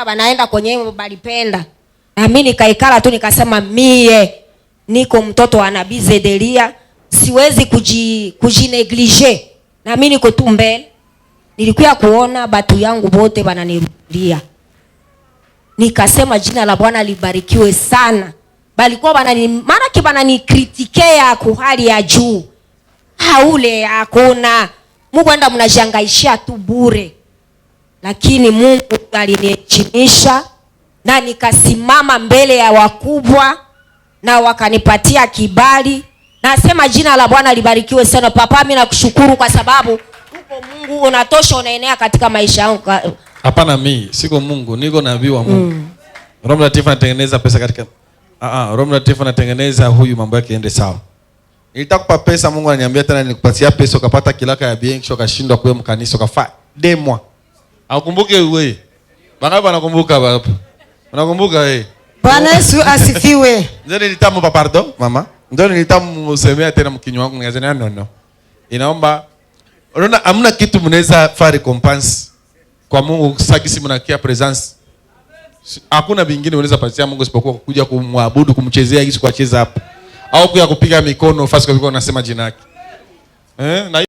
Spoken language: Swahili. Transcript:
banaenda kwenye balipenda. Na mimi nikaikala tu nikasema mie niko mtoto wa Nabii Zedelia, siwezi kujineglige. Na mimi niko tu mbele. Nilikuwa kuona batu yangu bote bananirudia. Nikasema jina la Bwana libarikiwe sana. Balikuwa bananikritikia kwa hali ya juu. Haule hakuna. Mungu anda mnajangaishia tu bure. Lakini Mungu aliniheshimisha na nikasimama mbele ya wakubwa na wakanipatia kibali. Nasema jina la Bwana libarikiwe sana. Papa, mimi nakushukuru kwa sababu uko Mungu, unatosha, unaenea katika maisha yangu. Hapana, mimi siko Mungu, niko nabii wa Mungu. Roho Mtakatifu anatengeneza pesa katika Roho Mtakatifu anatengeneza huyu mambo yake ende sawa. Nilitakupa pesa, Mungu ananiambia tena nikupatia pesa, ukapata kilaka ya benki, ukashindwa kwa mkanisa, ukafa demwa. Aukumbuke wewe. Bangapi wanakumbuka hapo? Unakumbuka wewe? Bwana Yesu asifiwe. Ndio nilitamu pardon mama. Ndio nilitamu semea tena mkinywa wangu ngazana no. Inaomba unaona hamna kitu mnaweza fare recompense kwa Mungu sagisi mnakia presence. Hakuna vingine unaweza patia Mungu isipokuwa kuja kumwabudu, kumchezea hizo kwa cheza hapo. Au kuja kupiga mikono fasi kwa unasema jina lake. Na